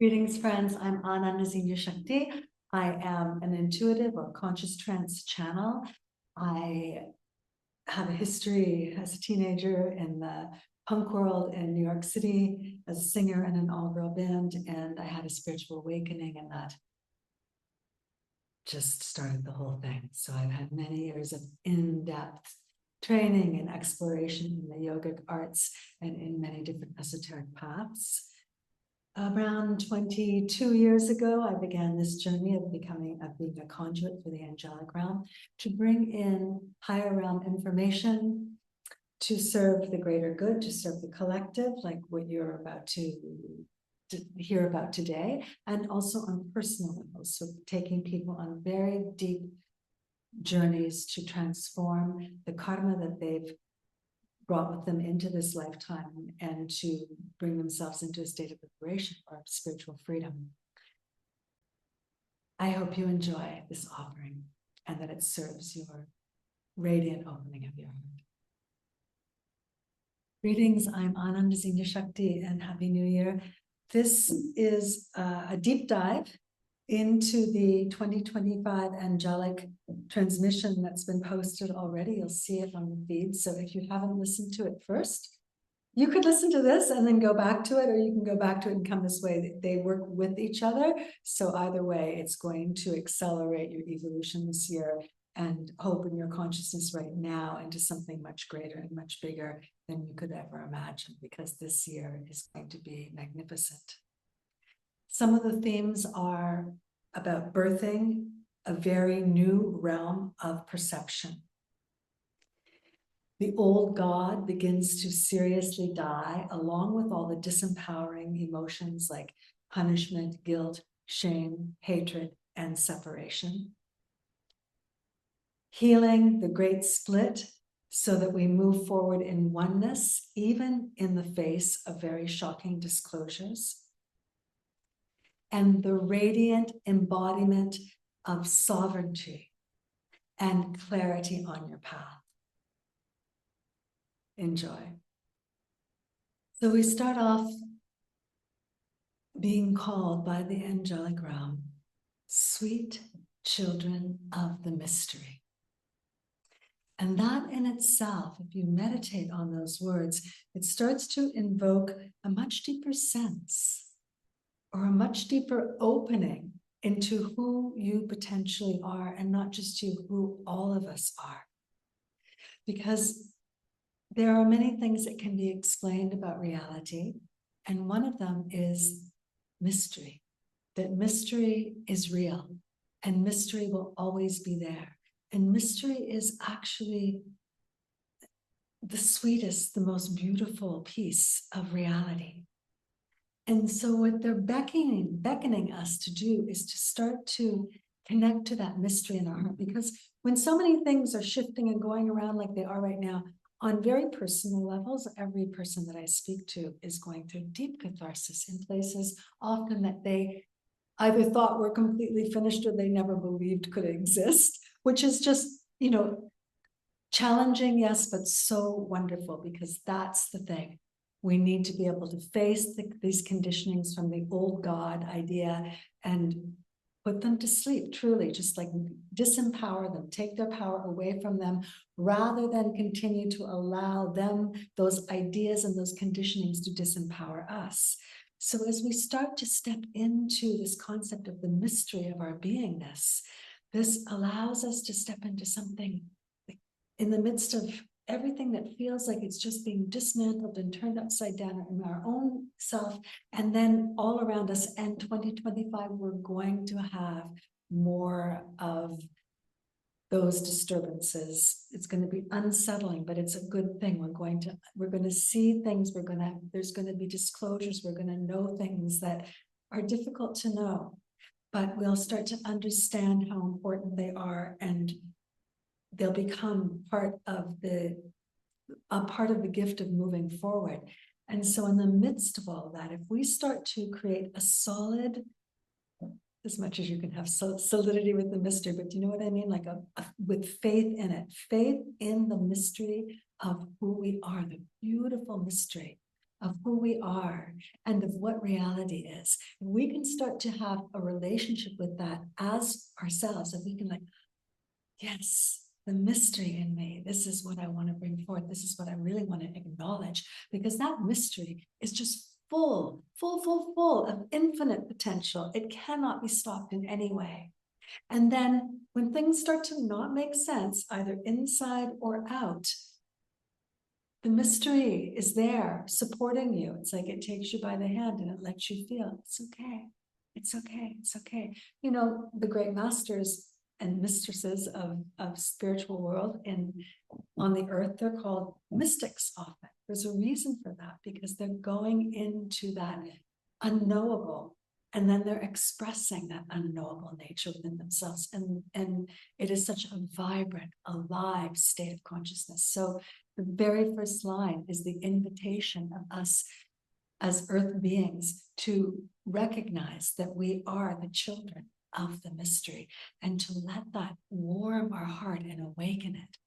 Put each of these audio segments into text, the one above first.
Greetings, friends. I'm Ananda Shakti. I am an intuitive or conscious trance channel. I have a history as a teenager in the punk world in New York City as a singer in an all-girl band, and I had a spiritual awakening, and that just started the whole thing. So I've had many years of in-depth training and exploration in the yogic arts and in many different esoteric paths. Around 22 years ago, I began this journey of being a conduit for the angelic realm to bring in higher realm information to serve the greater good, to serve the collective, like what you're about to hear about today, and also on personal levels. So taking people on very deep journeys to transform the karma that they've brought with them into this lifetime and to bring themselves into a state of liberation or spiritual freedom. I hope you enjoy this offering and that it serves your radiant opening of your heart. Greetings, I'm Ananda Shakti and Happy New Year. This is a deep dive into the 2025 angelic transmission that's been posted already. You'll see it on the feed. So if you haven't listened to it first, you could listen to this and then go back to it, or you can go back to it and come this way. They work with each other. So either way, it's going to accelerate your evolution this year and open your consciousness right now into something much greater and much bigger than you could ever imagine, because this year is going to be magnificent. Some of the themes are about birthing a very new realm of perception. The old God begins to seriously die, along with all the disempowering emotions like punishment, guilt, shame, hatred, and separation. Healing the great split so that we move forward in oneness, even in the face of very shocking disclosures. And the radiant embodiment of sovereignty and clarity on your path. Enjoy. So we start off being called by the angelic realm, sweet children of the mystery. And that in itself, if you meditate on those words, it starts to invoke a much deeper sense or a much deeper opening into who you potentially are, and not just you, who all of us are. Because there are many things that can be explained about reality, and one of them is mystery, that mystery is real, and mystery will always be there. And mystery is actually the sweetest, the most beautiful piece of reality. And so what they're beckoning us to do is to start to connect to that mystery in our heart, because when so many things are shifting and going around like they are right now, on very personal levels, every person that I speak to is going through deep catharsis in places often that they either thought were completely finished or they never believed could exist, which is just, challenging, yes, but so wonderful, because that's the thing. We need to be able to face these conditionings from the old God idea and put them to sleep, truly, just like disempower them, take their power away from them, rather than continue to allow them, those ideas and those conditionings to disempower us. So as we start to step into this concept of the mystery of our beingness, this allows us to step into something in the midst of everything that feels like it's just being dismantled and turned upside down in our own self, and then all around us. And 2025, we're going to have more of those disturbances. It's going to be unsettling, but it's a good thing. We're going to see things. There's going to be disclosures. We're going to know things that are difficult to know, but we'll start to understand how important they are, and they'll become part of the gift of moving forward. And so in the midst of all of that, if we start to create a solid, as much as you can have solidity with the mystery, but do you know what I mean? Like with faith in it, faith in the mystery of who we are, the beautiful mystery of who we are and of what reality is. We can start to have a relationship with that as ourselves, and we can like, yes, the mystery in me, this is what I want to bring forth. This is what I really want to acknowledge, because that mystery is just full of infinite potential. It cannot be stopped in any way. And then when things start to not make sense, either inside or out, the mystery is there supporting you. It's like it takes you by the hand and it lets you feel it's okay. It's okay. It's okay. You know, the great masters and mistresses of spiritual world on the earth, they're called mystics often. There's a reason for that, because they're going into that unknowable, and then they're expressing that unknowable nature within themselves. And it is such a vibrant, alive state of consciousness. So the very first line is the invitation of us as earth beings to recognize that we are the children of the mystery, and to let that warm our heart and awaken it.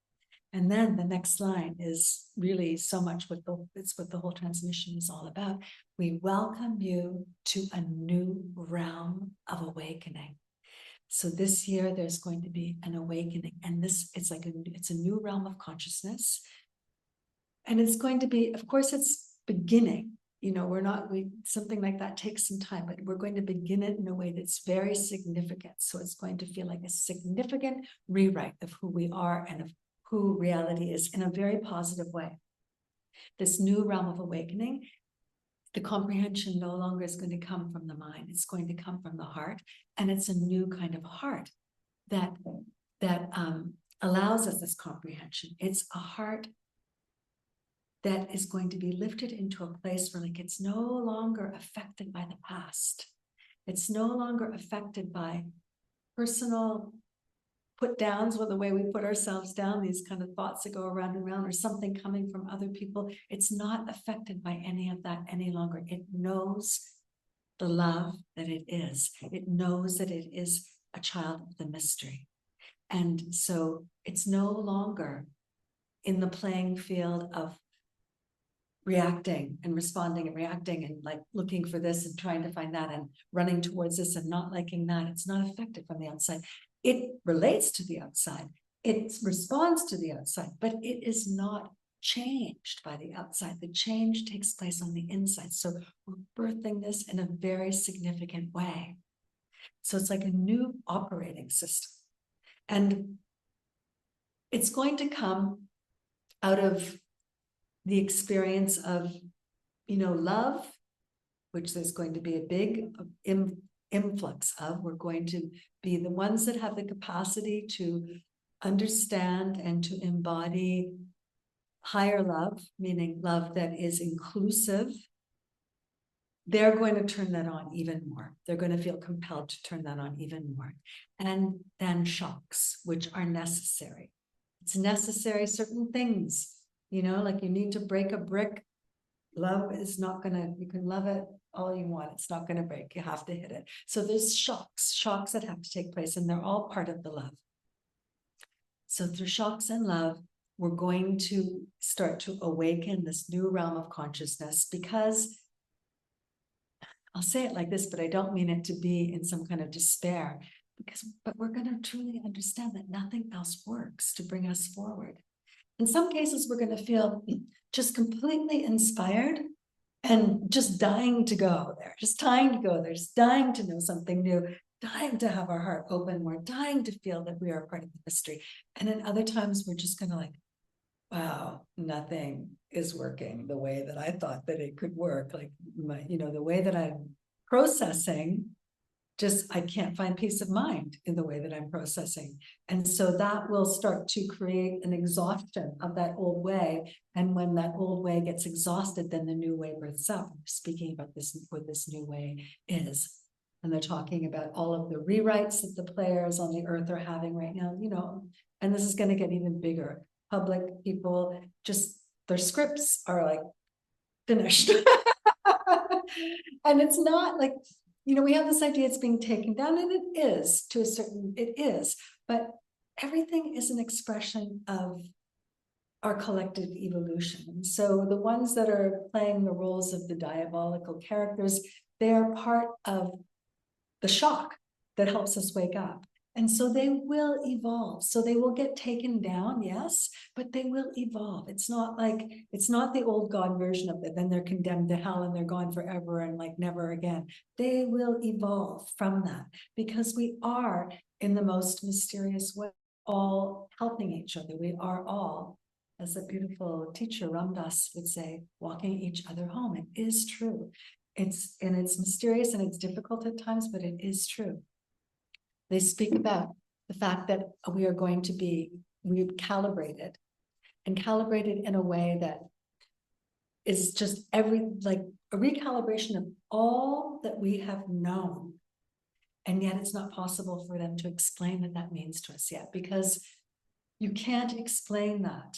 And then the next line is really so much what the whole transmission is all about. We welcome you to a new realm of awakening. So this year there's going to be an awakening, and it's a new realm of consciousness. And it's going to be, of course, it's beginning. You know, something like that takes some time, but we're going to begin it in a way that's very significant. So it's going to feel like a significant rewrite of who we are and of who reality is, in a very positive way. This new realm of awakening, the comprehension no longer is going to come from the mind. It's going to come from the heart. And it's a new kind of heart that allows us this comprehension. It's a heart that is going to be lifted into a place where like it's no longer affected by the past. It's no longer affected by personal put downs, with the way we put ourselves down, these kind of thoughts that go around and around, or something coming from other people. It's not affected by any of that any longer. It knows the love that it is. It knows that it is a child of the mystery. And so it's no longer in the playing field of reacting and responding and reacting and like looking for this and trying to find that and running towards this and not liking that. It's not affected from the outside. It relates to the outside. It responds to the outside, but it is not changed by the outside. The change takes place on the inside. So we're birthing this in a very significant way. So it's like a new operating system. And it's going to come out of the experience of, love, which there's going to be a big influx of. We're going to be the ones that have the capacity to understand and to embody higher love, meaning love that is inclusive. They're going to turn that on even more. They're going to feel compelled to turn that on even more. And then shocks, which are necessary. It's necessary, certain things, like you need to break a brick. Love is not gonna, you can love it all you want. It's not gonna break. You have to hit it. So there's shocks that have to take place, and they're all part of the love. So through shocks and love, we're going to start to awaken this new realm of consciousness, because I'll say it like this, but I don't mean it to be in some kind of despair, but we're going to truly understand that nothing else works to bring us forward. In some cases, we're going to feel just completely inspired and just dying to go there, just dying to go there, just dying to know something new, dying to have our heart open more, dying to feel that we are part of the mystery. And then other times we're just going to like, wow, nothing is working the way that I thought that it could work. Like, the way that I'm processing, I can't find peace of mind in the way that I'm processing. And so that will start to create an exhaustion of that old way. And when that old way gets exhausted, then the new way births up. I'm speaking about this, what this new way is. And they're talking about all of the rewrites that the players on the earth are having right now, and this is going to get even bigger. Public people, just their scripts are like finished. And it's not like, we have this idea it's being taken down, and it is it is, but everything is an expression of our collective evolution. So the ones that are playing the roles of the diabolical characters, they are part of the shock that helps us wake up. And so they will evolve. So they will get taken down, yes, but they will evolve. It's not the old God version of it. Then they're condemned to hell and they're gone forever and like never again. They will evolve from that because we are in the most mysterious way, all helping each other. We are all, as a beautiful teacher Ram Dass would say, walking each other home. It is true. It's mysterious and it's difficult at times, but it is true. They speak about the fact that we are going to be recalibrated and calibrated in a way that is just like a recalibration of all that we have known. And yet it's not possible for them to explain what that means to us yet, because you can't explain that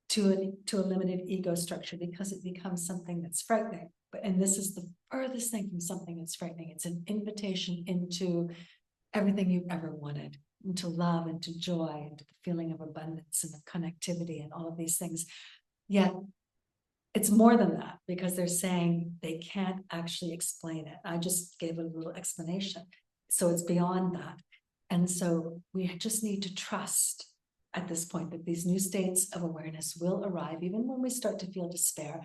to a limited ego structure because it becomes something that's frightening. And this is the furthest thing from something that's frightening. It's an invitation into everything you've ever wanted, into love, into joy, into the feeling of abundance and of connectivity and all of these things. Yet it's more than that, because they're saying they can't actually explain it. I just gave a little explanation. So it's beyond that. And so we just need to trust at this point that these new states of awareness will arrive, even when we start to feel despair.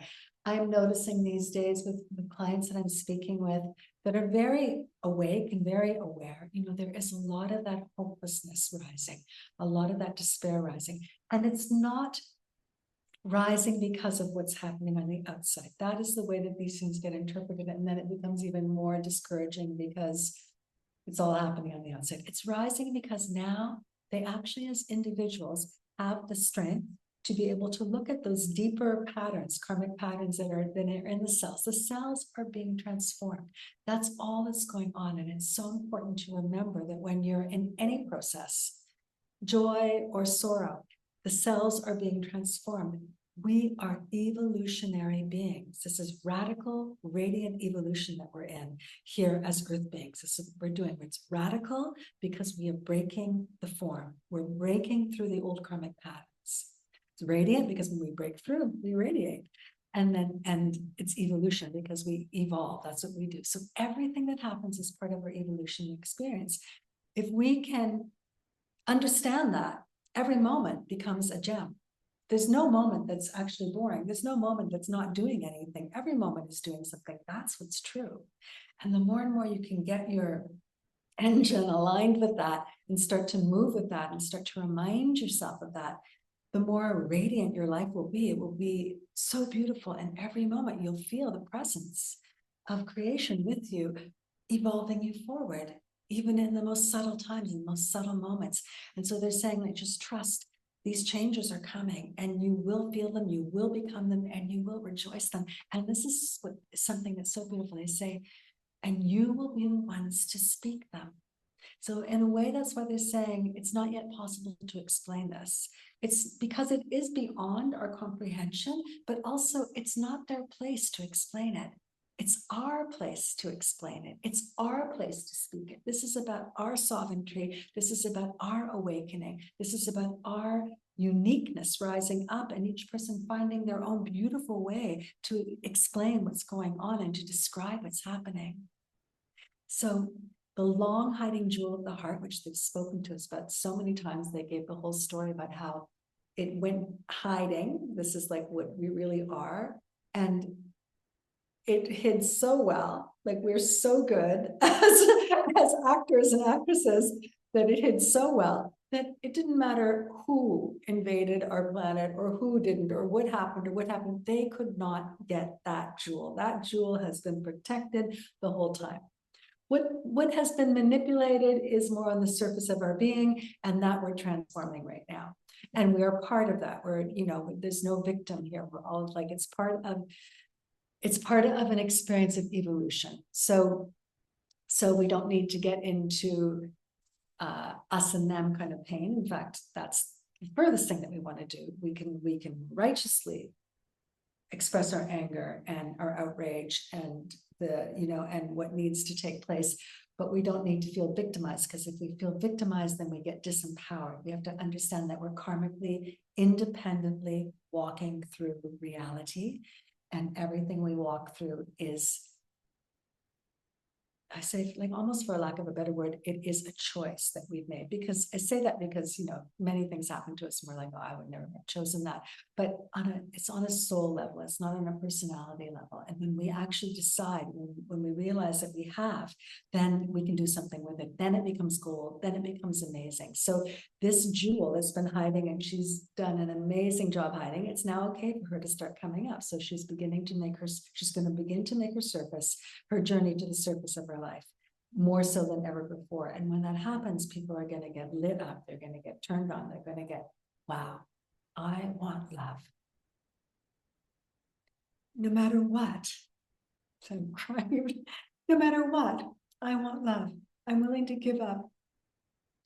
I'm noticing these days with the clients that I'm speaking with that are very awake and very aware, there is a lot of that hopelessness rising, a lot of that despair rising. And it's not rising because of what's happening on the outside. That is the way that these things get interpreted. And then it becomes even more discouraging because it's all happening on the outside. It's rising because now they actually, as individuals, have the strength to be able to look at those deeper patterns, karmic patterns that are in the cells. The cells are being transformed. That's all that's going on. And it's so important to remember that when you're in any process, joy or sorrow, the cells are being transformed. We are evolutionary beings. This is radical, radiant evolution that we're in here as Earth beings. This is what we're doing. It's radical because we are breaking the form. We're breaking through the old karmic patterns. It's radiant because when we break through, we radiate. And it's evolution because we evolve. That's what we do. So everything that happens is part of our evolution experience. If we can understand that, every moment becomes a gem. There's no moment that's actually boring. There's no moment that's not doing anything. Every moment is doing something. That's what's true. And the more and more you can get your engine aligned with that and start to move with that and start to remind yourself of that, the more radiant your life will be. It will be so beautiful. And every moment you'll feel the presence of creation with you, evolving you forward, even in the most subtle times, in the most subtle moments. And so they're saying that just trust, these changes are coming and you will feel them, you will become them, and you will rejoice them. And this is something that's so beautiful. They say, and you will be the ones to speak them. So in a way, that's why they're saying it's not yet possible to explain this. It's because it is beyond our comprehension, but also it's not their place to explain it. It's our place to explain it. It's our place to speak it. This is about our sovereignty. This is about our awakening. This is about our uniqueness rising up and each person finding their own beautiful way to explain what's going on and to describe what's happening. So the long hiding jewel of the heart, which they've spoken to us about so many times, they gave the whole story about how it went hiding. This is like what we really are. And it hid so well, like we're so good as actors and actresses, that it hid so well that it didn't matter who invaded our planet or who didn't, or what happened, they could not get that jewel. That jewel has been protected the whole time. What has been manipulated is more on the surface of our being, and that we're transforming right now. And we are part of that. We're, there's no victim here. We're all like, it's part of an experience of evolution. So we don't need to get into us and them kind of pain. In fact, that's the furthest thing that we want to do. We can righteously express our anger and our outrage and and what needs to take place. But we don't need to feel victimized, because if we feel victimized, then we get disempowered. We have to understand that we're karmically, independently walking through reality, and everything we walk through is, I say, like, almost for lack of a better word, it is a choice that we've made. Because I say that because, many things happen to us and we're like, oh, I would never have chosen that. But it's on a soul level, it's not on a personality level. And when we actually decide, when we realize that we have, then we can do something with it. Then it becomes gold, then it becomes amazing. So this jewel has been hiding, and she's done an amazing job hiding. It's now okay for her to start coming up. So she's going to begin to make her journey to the surface of her life, more so than ever before. And when that happens, people are going to get lit up. They're going to get turned on. They're going to get, wow, I want love. No matter what. So I'm crying. No matter what, I want love. I'm willing to give up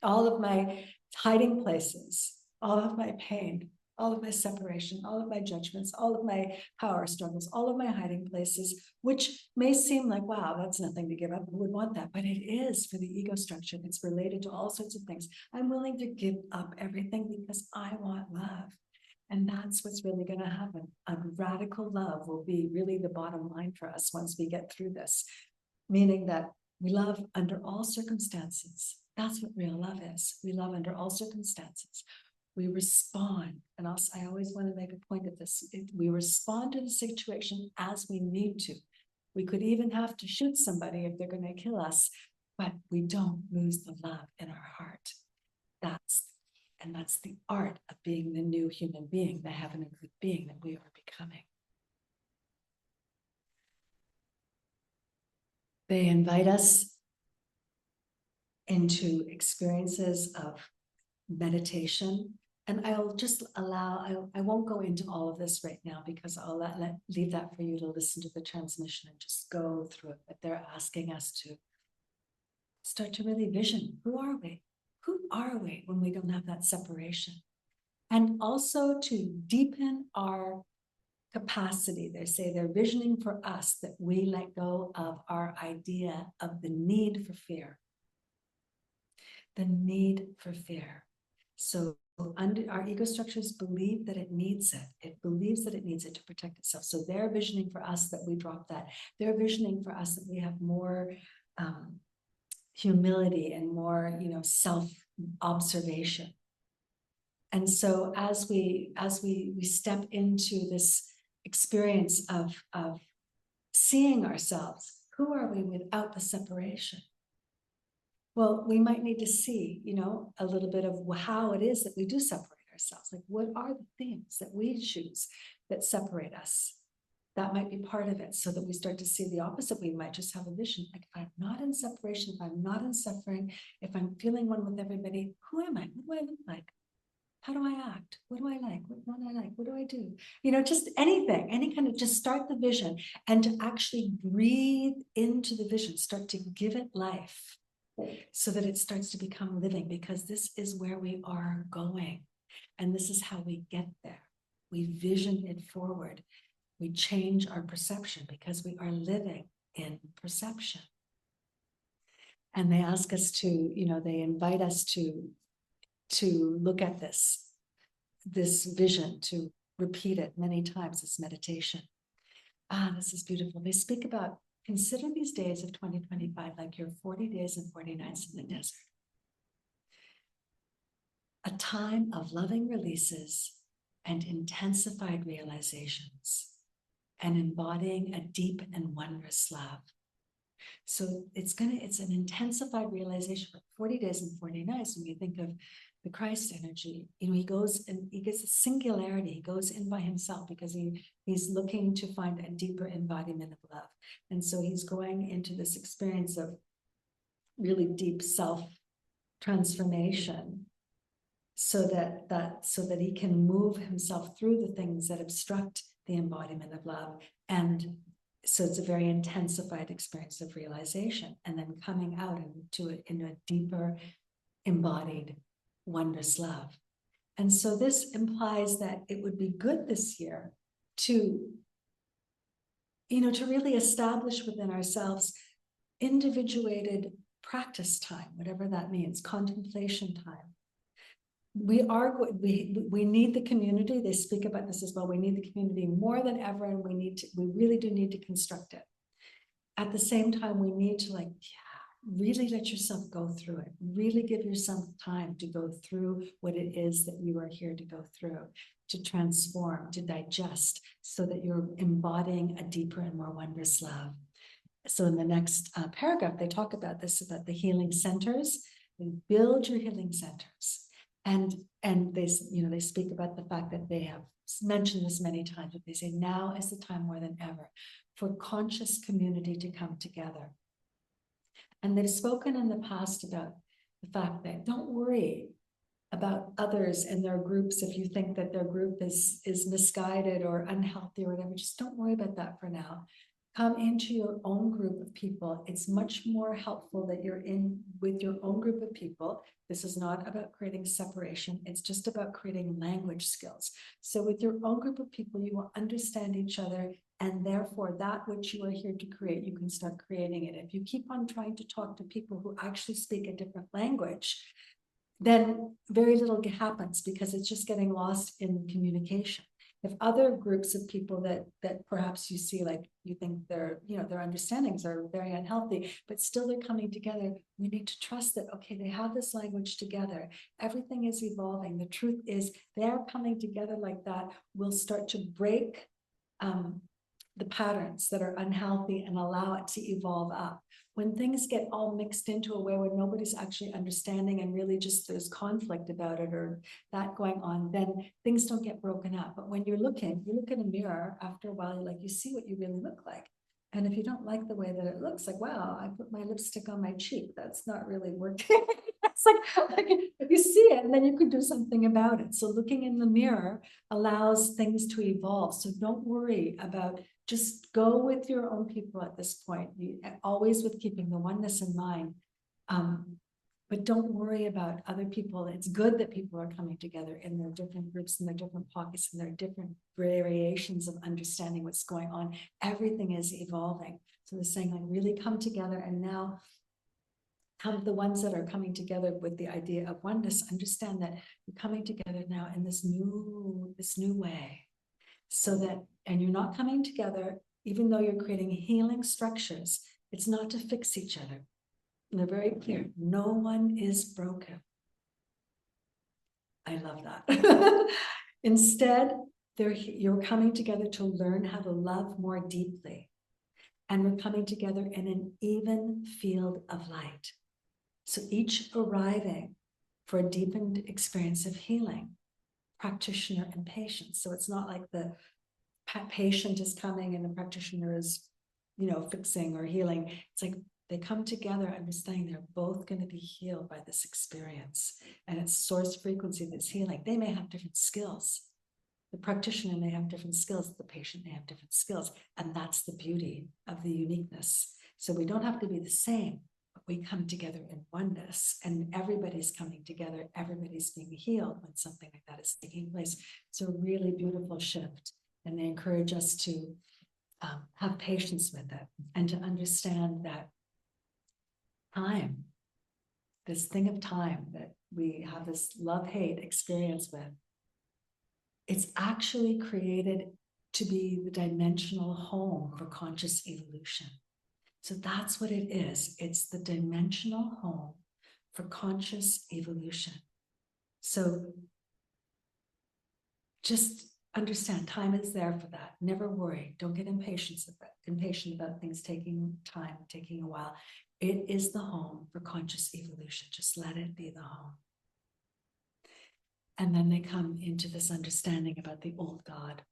all of my hiding places, all of my pain, all of my separation, all of my judgments, all of my power struggles, all of my hiding places, which may seem like, wow, that's nothing to give up. Who would want that? But it is for the ego structure. It's related to all sorts of things. I'm willing to give up everything because I want love. And that's what's really going to happen. A radical love will be really the bottom line for us once we get through this, meaning that we love under all circumstances. That's what real love is. We love under all circumstances. We respond, and I always want to make a point of this. We respond to the situation as we need to. We could even have to shoot somebody if they're going to kill us, but we don't lose the love in our heart. That's the art of being the new human being, the heaven and earth being that we are becoming. They invite us into experiences of meditation. And I'll just I won't go into all of this right now, because I'll leave that for you to listen to the transmission and just go through it. But they're asking us to start to really vision, who are we? Who are we when we don't have that separation? And also to deepen our capacity. They say they're visioning for us that we let go of our idea of the need for fear. The need for fear. So our ego structures believe that it needs it. It believes that it needs it to protect itself. So they're visioning for us that we drop that. They're visioning for us that we have more humility and more, self-observation. And so as we step into this experience of seeing ourselves, who are we without the separation? Well, we might need to see, a little bit of how it is that we do separate ourselves. Like, what are the things that we choose that separate us? That might be part of it, so that we start to see the opposite. We might just have a vision, like, if I'm not in separation, if I'm not in suffering, if I'm feeling one with everybody, who am I? What do I look like? How do I act? What do I like? What don't I like? What do I do? Just anything, any kind of, just start the vision and to actually breathe into the vision, start to give it life, so that it starts to become living, because this is where we are going. And this is how we get there. We vision it forward. We change our perception, because we are living in perception. And they ask us to, they invite us to look at this vision, to repeat it many times as meditation. This is beautiful. They speak about, consider these days of 2025 like your 40 days and 40 nights in the desert. A time of loving releases and intensified realizations, and embodying a deep and wondrous love. So it's an intensified realization for 40 days and 40 nights. When you think of the Christ energy, he goes and he gets a singularity. He goes in by himself, because he's looking to find a deeper embodiment of love. And so he's going into this experience of really deep self-transformation, so that he can move himself through the things that obstruct the embodiment of love. And so it's a very intensified experience of realization, and then coming out into a deeper embodied wondrous love. And so this implies that it would be good this year to, to really establish within ourselves individuated practice time, whatever that means, contemplation time. We need the community. They speak about this as well. We need the community more than ever, and we really do need to construct it. At the same time, we need to really let yourself go through it. Really give yourself time to go through what it is that you are here to go through, to transform, to digest, so that you're embodying a deeper and more wondrous love. So in the next paragraph, they talk about this, about the healing centers. Build your healing centers. And they speak about the fact that they have mentioned this many times, but they say now is the time more than ever for conscious community to come together. And they've spoken in the past about the fact that don't worry about others and their groups. If you think that their group is misguided or unhealthy or whatever, just don't worry about that for now. Come into your own group of people. It's much more helpful that you're in with your own group of people. This is not about creating separation. It's just about creating language skills. So with your own group of people, you will understand each other, and therefore that which you are here to create, you can start creating it. If you keep on trying to talk to people who actually speak a different language, then very little happens, because it's just getting lost in communication. If other groups of people that perhaps you see, like you think their understandings are very unhealthy, but still they're coming together, we need to trust that, okay, they have this language together. Everything is evolving. The truth is they're coming together like that. We'll start to break the patterns that are unhealthy and allow it to evolve up. When things get all mixed into a way where nobody's actually understanding and really just there's conflict about it or that going on, then things don't get broken up. But when you look in a mirror, after a while, you see what you really look like. And if you don't like the way that it looks, like, wow, I put my lipstick on my cheek, that's not really working. It's like if you see it, and then you could do something about it. So looking in the mirror allows things to evolve. So don't worry about, just go with your own people at this point, always with keeping the oneness in mind. But don't worry about other people. It's good that people are coming together in their different groups, in their different pockets, and their different variations of understanding what's going on. Everything is evolving. So they're saying, really come together, and now have the ones that are coming together with the idea of oneness, understand that you're coming together now in this new way. So that, and you're not coming together, even though you're creating healing structures, it's not to fix each other. And they're very clear. No one is broken. I love that. Instead, you're coming together to learn how to love more deeply. And we're coming together in an even field of light. So each arriving for a deepened experience of healing, practitioner and patient. So it's not like the patient is coming and the practitioner is, fixing or healing. It's like they come together understanding they're both going to be healed by this experience. And it's source frequency that's healing. They may have different skills. The practitioner may have different skills. The patient may have different skills. And that's the beauty of the uniqueness. So we don't have to be the same, but we come together in oneness, and everybody's coming together. Everybody's being healed when something like that is taking place. It's a really beautiful shift. And they encourage us to have patience with it, and to understand that time, this thing of time that we have this love-hate experience with, it's actually created to be the dimensional home for conscious evolution. So that's what it is. It's the dimensional home for conscious evolution. So just understand, time is there for that. Never worry. Don't get impatient about things taking time, taking a while. It is the home for conscious evolution. Just let it be the home. And then they come into this understanding about the old God.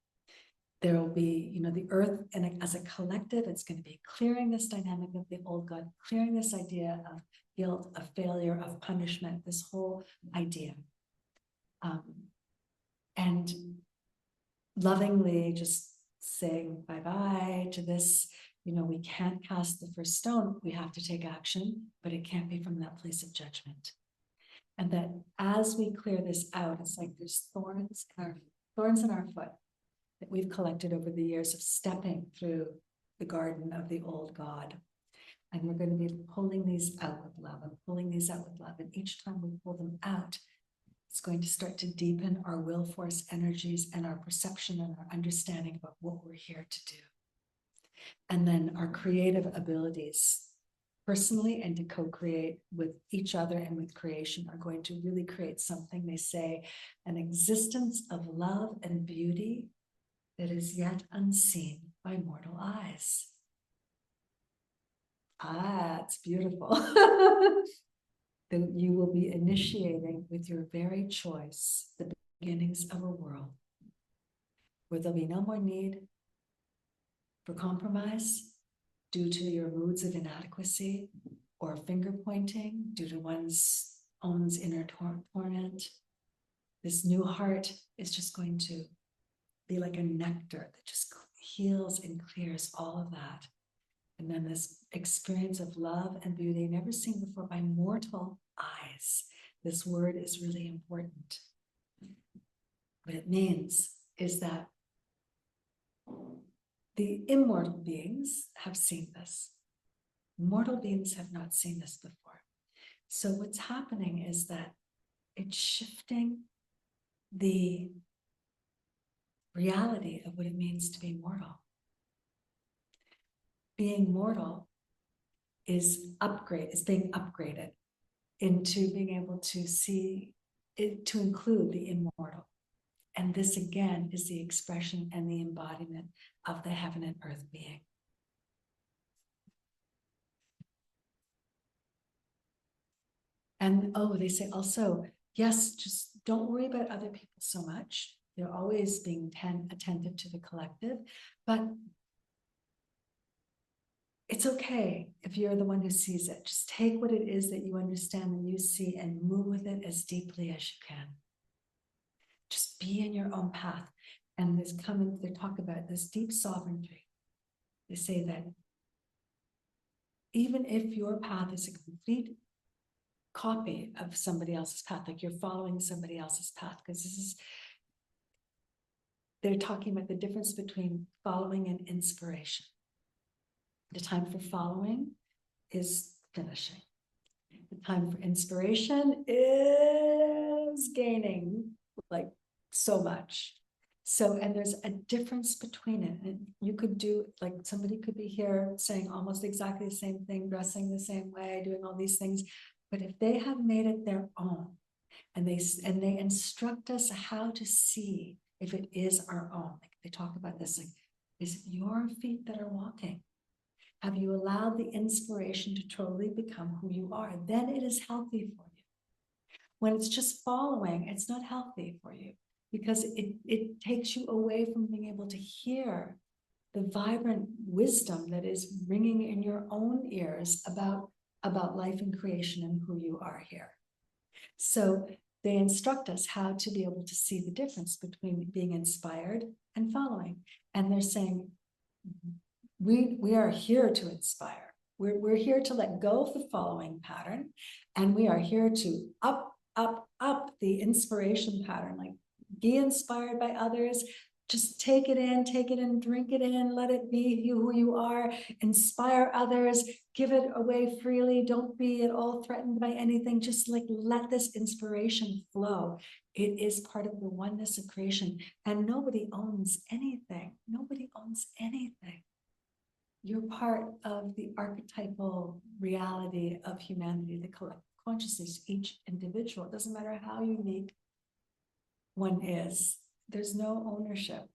There will be, the earth, and as a collective, it's going to be clearing this dynamic of the old God, clearing this idea of guilt, of failure, of punishment, this whole idea. And lovingly just saying bye-bye to this, we can't cast the first stone. We have to take action, but it can't be from that place of judgment. And that as we clear this out, it's like there's thorns in our foot that we've collected over the years of stepping through the garden of the old God. And we're going to be pulling these out with love and pulling these out with love. And each time we pull them out, it's going to start to deepen our will force energies and our perception and our understanding about what we're here to do. And then our creative abilities, personally and to co-create with each other and with creation, are going to really create something, they say, an existence of love and beauty that is yet unseen by mortal eyes. Ah, it's beautiful. Then you will be initiating with your very choice the beginnings of a world where there'll be no more need for compromise due to your moods of inadequacy or finger pointing due to one's own inner torment. This new heart is just going to be like a nectar that just heals and clears all of that. And then this experience of love and beauty never seen before by mortal eyes. This word is really important. What it means is that the immortal beings have seen this. Mortal beings have not seen this before. So what's happening is that it's shifting the reality of what it means to be mortal. Being mortal is being upgraded into being able to see it, to include the immortal. And this again is the expression and the embodiment of the heaven and earth being. And they say also, yes, just don't worry about other people so much. They're always being attentive to the collective, but it's okay if you're the one who sees it. Just take what it is that you understand and you see and move with it as deeply as you can. Just be in your own path. And they talk about this deep sovereignty. They say that even if your path is a complete copy of somebody else's path, like you're following somebody else's path, because they're talking about the difference between following and inspiration. The time for following is finishing. The time for inspiration is gaining like so much. So, and there's a difference between it. And you could do, like somebody could be here saying almost exactly the same thing, dressing the same way, doing all these things. But if they have made it their own and they instruct us how to see if it is our own, like they talk about this, like, is it your feet that are walking? Have you allowed the inspiration to totally become who you are? Then it is healthy for you. When it's just following, it's not healthy for you because it takes you away from being able to hear the vibrant wisdom that is ringing in your own ears about life and creation and who you are here. So they instruct us how to be able to see the difference between being inspired and following. And they're saying, we are here to inspire. We're here to let go of the following pattern, and we are here to up the inspiration pattern, like be inspired by others. Just take it in, drink it in, let it be who you are, inspire others, give it away freely. Don't be at all threatened by anything. Just like let this inspiration flow. It is part of the oneness of creation, and nobody owns anything. Nobody owns anything. You're part of the archetypal reality of humanity, the collective consciousness, each individual. It doesn't matter how unique one is. There's no ownership.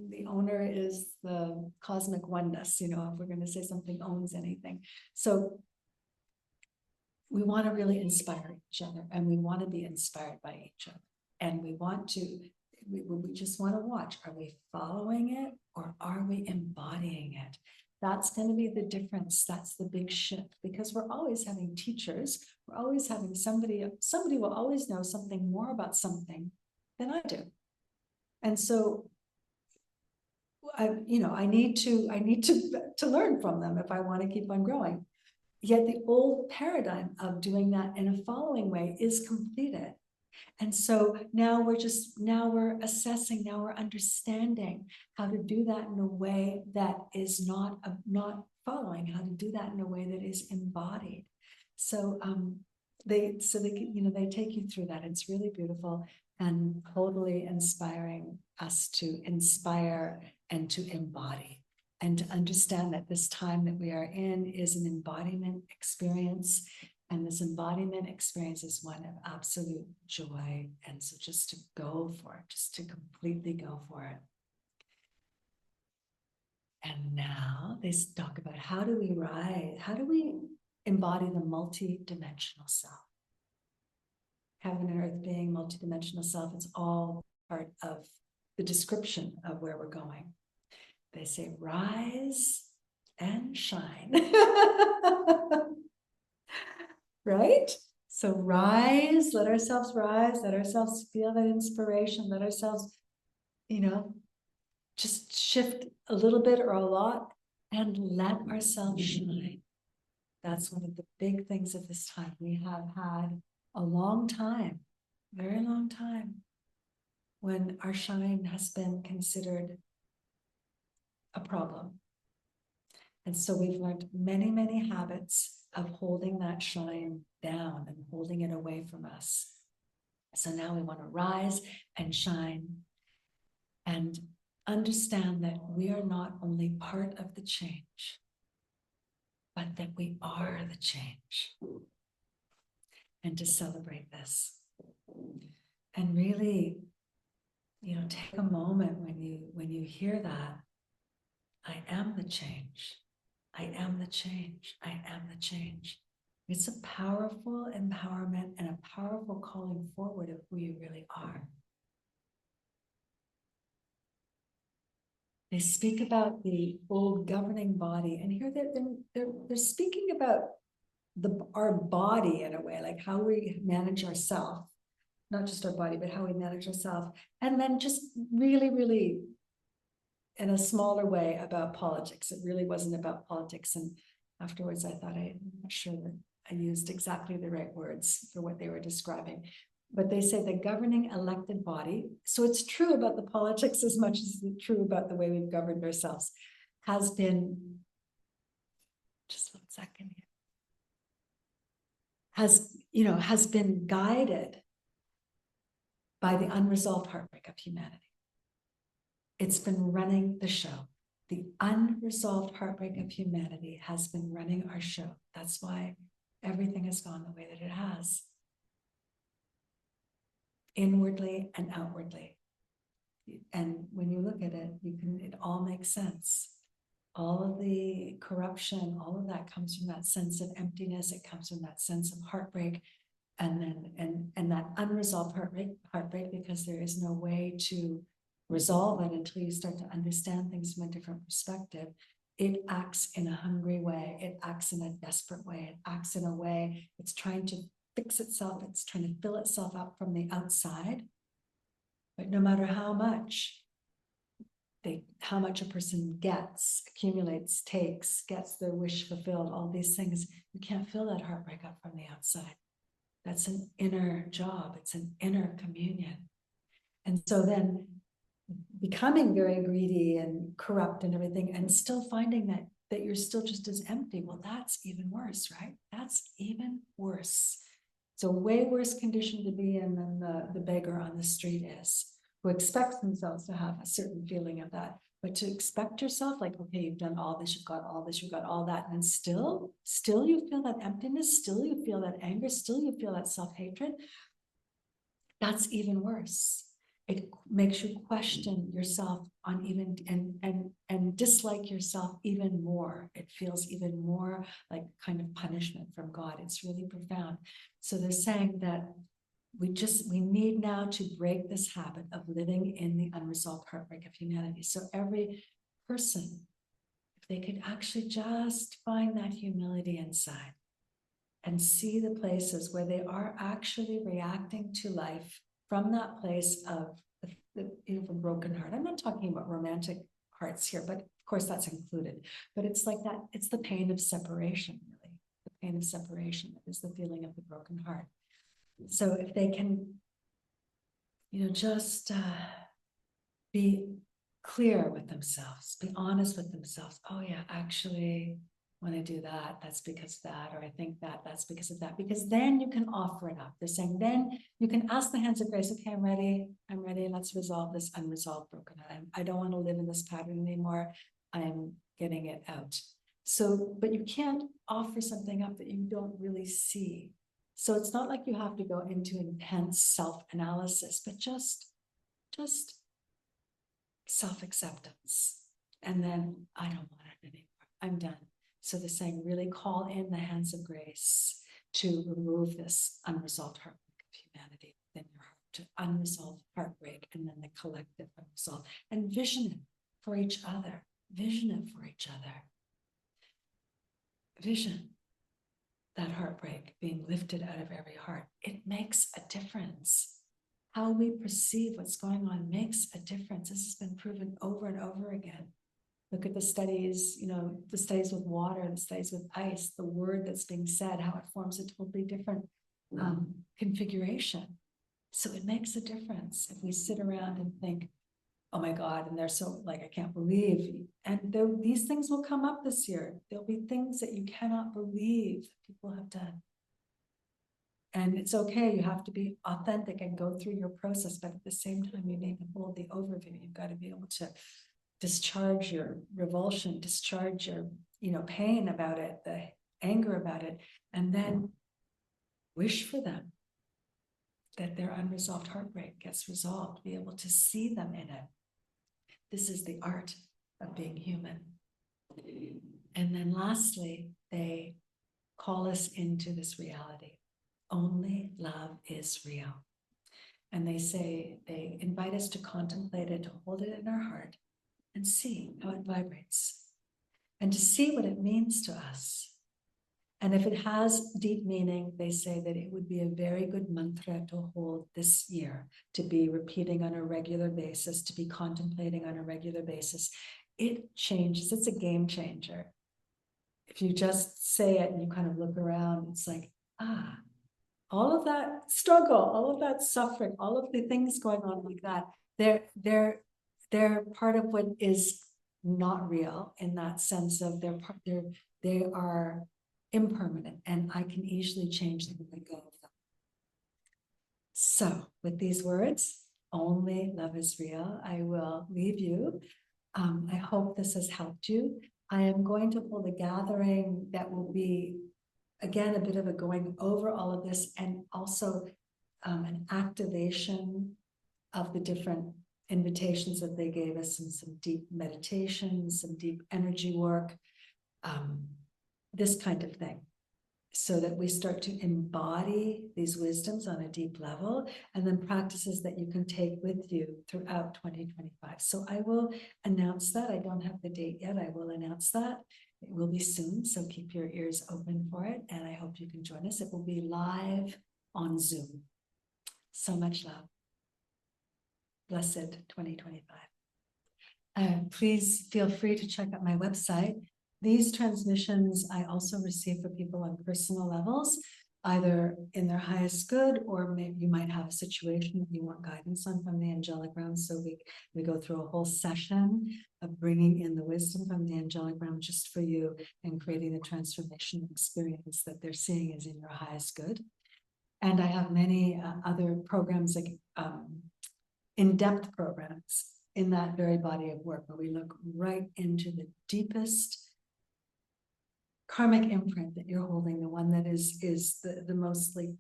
The owner is the cosmic oneness, if we're going to say something owns anything. So we want to really inspire each other, and we want to be inspired by each other. And we just want to watch. Are we following it or are we embodying it? That's going to be the difference. That's the big shift, because we're always having teachers. We're always having somebody will always know something more about something than I do. And so I need to learn from them if I want to keep on growing. Yet the old paradigm of doing that in a following way is completed. And so now we're assessing, now we're understanding how to do that in a way that is not following, how to do that in a way that is embodied. So they they take you through that. It's really beautiful and totally inspiring us to inspire and to embody and to understand that this time that we are in is an embodiment experience. And this embodiment experience is one of absolute joy. And so just to go for it, just to completely go for it. And now they talk about how do we rise? How do we embody the multidimensional self? Heaven and earth being, multidimensional self, it's all part of the description of where we're going. They say, rise and shine. Right? So rise, let ourselves feel that inspiration, let ourselves, just shift a little bit or a lot and let ourselves shine. That's one of the big things of this time. We have had a long time, very long time, when our shine has been considered a problem. And so we've learned many, many habits of holding that shine down and holding it away from us. So now we want to rise and shine and understand that we are not only part of the change, but that we are the change. And to celebrate this. And really, take a moment when you hear that, I am the change. I am the change. I am the change. It's a powerful empowerment and a powerful calling forward of who you really are. They speak about the old governing body, and here they're speaking about our body in a way, like how we manage ourselves, not just our body, but how we manage ourselves, and then just really, really in a smaller way about politics. It really wasn't about politics. And afterwards, I thought I'm not sure that I used exactly the right words for what they were describing. But they say the governing elected body, so it's true about the politics as much as it's true about the way we've governed ourselves, has been, just 1 second here, has been guided by the unresolved heartbreak of humanity. It's been running the show. The unresolved heartbreak of humanity has been running our show. That's why everything has gone the way that it has. Inwardly and outwardly. And when you look at it, it all makes sense. All of the corruption, all of that comes from that sense of emptiness. It comes from that sense of heartbreak. And that unresolved heartbreak, because there is no way to resolve it until you start to understand things from a different perspective. It acts in a hungry way. It acts in a desperate way. It acts in a way it's trying to fix itself. It's trying to fill itself up from the outside. But no matter how much a person gets, accumulates, takes, gets their wish fulfilled, all these things, you can't fill that heartbreak up from the outside. That's an inner job. It's an inner communion. And so then becoming very greedy and corrupt and everything, and still finding that you're still just as empty, well, that's even worse, right? That's even worse. It's a way worse condition to be in than the beggar on the street is, who expects themselves to have a certain feeling of that. But to expect yourself, like, okay, you've done all this, you've got all this, you've got all that, and then still you feel that emptiness, still you feel that anger, still you feel that self-hatred. That's even worse. It makes you question yourself on even and dislike yourself even more. It feels even more like kind of punishment from God. It's really profound. So they're saying that we need now to break this habit of living in the unresolved heartbreak of humanity. So every person, if they could actually just find that humility inside and see the places where they are actually reacting to life from that place of the broken heart. I'm not talking about romantic hearts here, but of course that's included. But it's like that, it's the pain of separation, really. The pain of separation is the feeling of the broken heart. So if they can just be clear with themselves, be honest with themselves. Oh yeah, actually, when I do that, that's because of that, or I think that that's because of that, because then you can offer it up. They're saying, then you can ask the hands of grace, okay, I'm ready, let's resolve this unresolved broken. I don't want to live in this pattern anymore. I'm getting it out. So, but you can't offer something up that you don't really see. So it's not like you have to go into intense self-analysis, but just self-acceptance. And then I don't want it anymore. I'm done. So they're saying, really call in the hands of grace to remove this unresolved heartbreak of humanity within your heart, to unresolved heartbreak, and then the collective unresolved, and vision it for each other. Vision it for each other. Vision that heartbreak being lifted out of every heart. It makes a difference. How we perceive what's going on makes a difference. This has been proven over and over again. Look at the studies, the studies with water, the studies with ice, the word that's being said, how it forms a totally different configuration. So it makes a difference if we sit around and think, oh my God, and they're so like, I can't believe. And these things will come up this year. There'll be things that you cannot believe that people have done. And it's okay, you have to be authentic and go through your process, but at the same time, you need to hold the overview. You've got to be able to discharge your revulsion, discharge your, pain about it, the anger about it, and then wish for them that their unresolved heartbreak gets resolved, be able to see them in it. This is the art of being human. And then lastly, they call us into this reality. Only love is real. And they invite us to contemplate it, to hold it in our heart and see how it vibrates and to see what it means to us. And if it has deep meaning, they say that it would be a very good mantra to hold this year, to be repeating on a regular basis, to be contemplating on a regular basis. It changes, it's a game changer. If you just say it and you kind of look around, it's like, all of that struggle, all of that suffering, all of the things going on like that, they're part of what is not real, in that sense of they are impermanent, and I can easily change them and let go of them. So with these words, only love is real, I will leave you. I hope this has helped you. I am going to hold a gathering that will be, again, a bit of a going over all of this, and also an activation of the different invitations that they gave us, and some deep meditation, some deep energy work, this kind of thing, so that we start to embody these wisdoms on a deep level, and then practices that you can take with you throughout 2025. So I will announce that. I don't have the date yet. I will announce that. It will be soon, so keep your ears open for it, and I hope you can join us. It will be live on Zoom. So much love. Blessed 2025. Please feel free to check out my website. These transmissions I also receive for people on personal levels, either in their highest good, or maybe you might have a situation that you want guidance on from the angelic realm. So we go through a whole session of bringing in the wisdom from the angelic realm just for you, and creating the transformation experience that they're seeing is in your highest good. And I have many other programs, like in-depth programs in that very body of work, where we look right into the deepest karmic imprint that you're holding, the one that is the mostly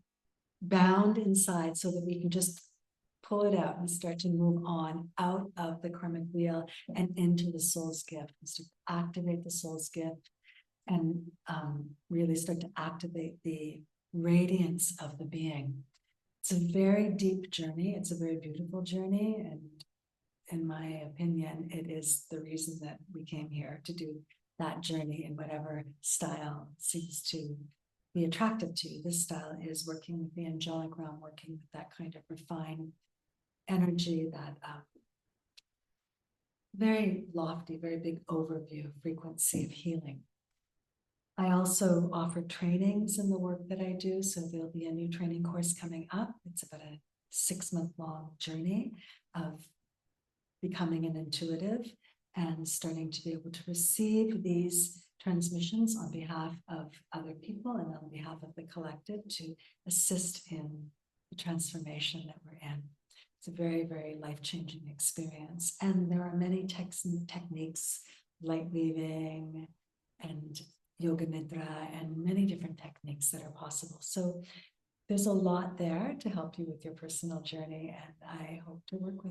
bound inside, so that we can just pull it out and start to move on out of the karmic wheel and into the soul's gift, and to activate the soul's gift, and really start to activate the radiance of the being. It's a very deep journey. It's a very beautiful journey. And in my opinion, it is the reason that we came here, to do that journey in whatever style seems to be attractive to you. This style is working with the angelic realm, working with that kind of refined energy, that very lofty, very big overview frequency of healing. I also offer trainings in the work that I do. So there'll be a new training course coming up. It's about 6-month-long journey of becoming an intuitive and starting to be able to receive these transmissions on behalf of other people and on behalf of the collective to assist in the transformation that we're in. It's a very, very life-changing experience. And there are many techniques, light weaving and yoga nidra, and many different techniques that are possible. So there's a lot there to help you with your personal journey, and I hope to work with